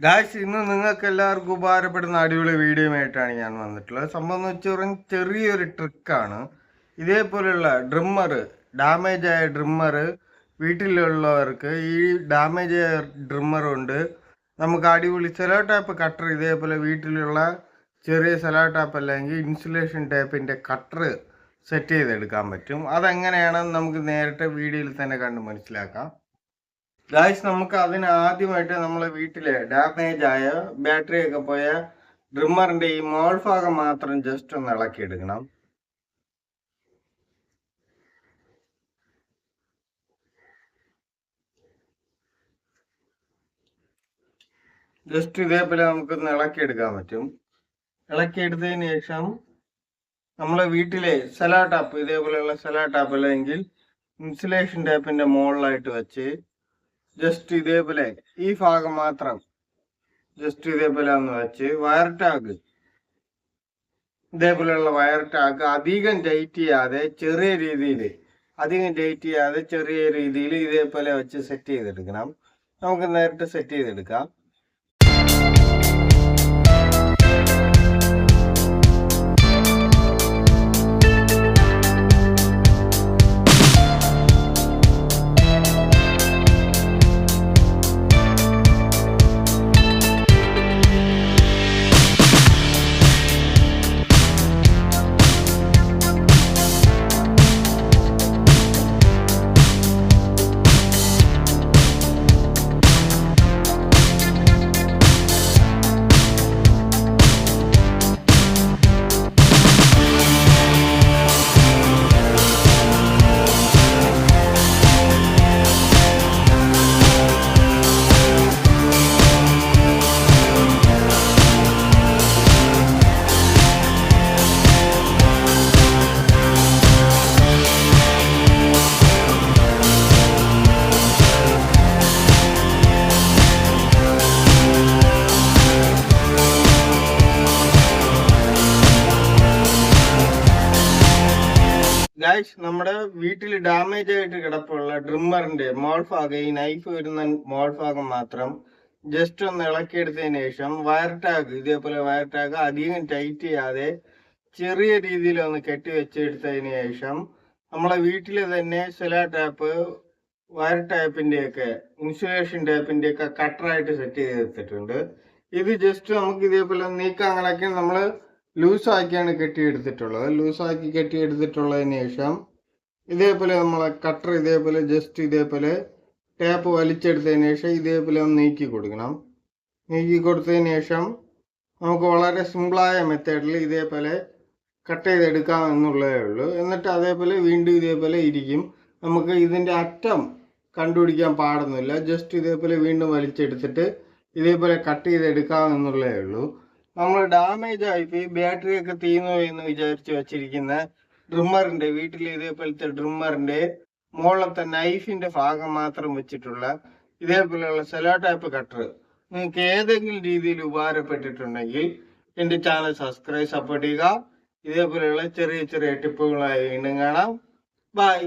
Guys, ഇന്ന് നിങ്ങൾക്ക് എല്ലാവർക്കും ഉപകാരപ്പെടുന്ന അടിപൊളി വീഡിയോ ആയിട്ടാണ് ഞാൻ വന്നിട്ടുള്ളത്. സംഭവം എന്ന് വെച്ചാൽ ചെറിയൊരു ട്രിക്കാണ്. ഇതേപോലെയുള്ള ഡാമേജ് ആയ ഡ്രിമ്മർ വീട്ടിലുള്ളവർക്ക് ഈ ഡാമേജ് ആയ ഡ്രിമ്മർ കൊണ്ട് നമുക്ക് അടിപൊളി സെലോ ടാപ്പ് കട്ടർ, ഇതേപോലെ വീട്ടിലുള്ള ചെറിയ സെലോ ടാപ്പ് അല്ലെങ്കിൽ ഇൻസുലേഷൻ ടേപ്പിൻ്റെ കട്ടർ സെറ്റ് ചെയ്തെടുക്കാൻ പറ്റും. അതെങ്ങനെയാണെന്ന് നമുക്ക് നേരിട്ട് വീഡിയോയിൽ തന്നെ കണ്ട് മനസ്സിലാക്കാം. ഗായ്സ്, നമുക്ക് അതിന് ആദ്യമായിട്ട് നമ്മളെ വീട്ടിലെ ഡാമേജ് ആയ ബാറ്ററി ഒക്കെ പോയ ഡ്രിമ്മറിന്റെ ഈ മോൾ ഭാഗം മാത്രം ജസ്റ്റ് ഒന്ന് ഇളക്കിയെടുക്കണം. ജസ്റ്റ് ഇതേപോലെ നമുക്കൊന്ന് ഇളക്കിയെടുക്കാൻ പറ്റും. ഇളക്കിയെടുത്തതിന് ശേഷം നമ്മളെ വീട്ടിലെ സെലോ ടാപ്പ്, ഇതേപോലെയുള്ള സെലോ ടാപ്പ് അല്ലെങ്കിൽ ഇൻസുലേഷൻ ടാപ്പിന്റെ മുകളിലായിട്ട് വെച്ച് ജസ്റ്റ് ഇതേപോലെ ഈ ഭാഗം മാത്രം ജസ്റ്റ് ഇതേപോലെ ഒന്ന് വെച്ച് വയർ ടാഗ്, ഇതേപോലെയുള്ള വയർ ടാഗ് അധികം ടൈറ്റ് ചെയ്യാതെ ചെറിയ രീതിയിൽ ഇതേപോലെ വെച്ച് സെറ്റ് ചെയ്തെടുക്കണം. നമുക്ക് നേരിട്ട് സെറ്റ് ചെയ്തെടുക്കാം. ഗായ്സ്, നമ്മുടെ വീട്ടിൽ ഡാമേജ് ആയിട്ട് കിടപ്പുള്ള ഡ്രിമ്മറിന്റെ മോൾ ഭാഗം, ഈ നൈഫ് വരുന്ന മോൾ ഭാഗം മാത്രം ജസ്റ്റ് ഒന്ന് ഇളക്കിയെടുത്തതിന് ശേഷം ഇതേപോലെ വയർ ടാഗ് അധികം ടൈറ്റ് ചെയ്യാതെ ചെറിയ രീതിയിൽ ഒന്ന് കെട്ടി വെച്ചെടുത്തതിന് ശേഷം നമ്മളെ വീട്ടിൽ തന്നെ സെലോ ടാപ്പ്, വയർ ടാപ്പിന്റെയൊക്കെ ഇൻസുലേഷൻ ടാപ്പിന്റെയൊക്കെ കട്ടറായിട്ട് സെറ്റ് ചെയ്തെടുത്തിട്ടുണ്ട്. ഇത് ജസ്റ്റ് നമുക്ക് ഇതേപോലെ നീക്കാൻ കണക്കിന് നമ്മൾ ലൂസാക്കിയാണ് ലൂസാക്കി കെട്ടിയെടുത്തിട്ടുള്ളതിന് ശേഷം ഇതേപോലെ നമ്മളെ കട്ടർ ഇതേപോലെ ജസ്റ്റ് ഇതേപോലെ ടാപ്പ് വലിച്ചെടുത്തതിന് ശേഷം ഇതേപോലെ ഒന്ന് നീക്കി കൊടുക്കണം. നീക്കി കൊടുത്തതിന് ശേഷം നമുക്ക് വളരെ സിമ്പിളായ മെത്തേഡിൽ ഇതേപോലെ കട്ട് ചെയ്തെടുക്കാം എന്നുള്ളതേ ഉള്ളൂ. എന്നിട്ട് അതേപോലെ വീണ്ടും ഇതേപോലെ ഇരിക്കും. നമുക്ക് ഇതിൻ്റെ അറ്റം കണ്ടുപിടിക്കാൻ പാടൊന്നുമില്ല. ജസ്റ്റ് ഇതേപോലെ വീണ്ടും വലിച്ചെടുത്തിട്ട് ഇതേപോലെ കട്ട് ചെയ്തെടുക്കാം എന്നുള്ളതേ ഉള്ളൂ. നമ്മൾ ഡാമേജ് ആയിപ്പോയി ബാറ്ററി ഒക്കെ തീർന്നു എന്ന് വിചാരിച്ച് വെച്ചിരിക്കുന്ന വീട്ടിൽ ഇതേപോലത്തെ ഡ്രിമ്മറിന്റെ മുകളിലത്തെ നൈഫിന്റെ ഭാഗം മാത്രം വെച്ചിട്ടുള്ള ഇതേപോലെയുള്ള സെലോ ടൈപ്പ് കട്ടർ നിങ്ങൾക്ക് ഏതെങ്കിലും രീതിയിൽ ഉപകാരപ്പെട്ടിട്ടുണ്ടെങ്കിൽ എൻ്റെ ചാനൽ സപ്പോർട്ട് ചെയ്യുക. ഇതേപോലെയുള്ള ചെറിയ ടിപ്പുകളായി വീണ്ടും കാണാം. ബൈ.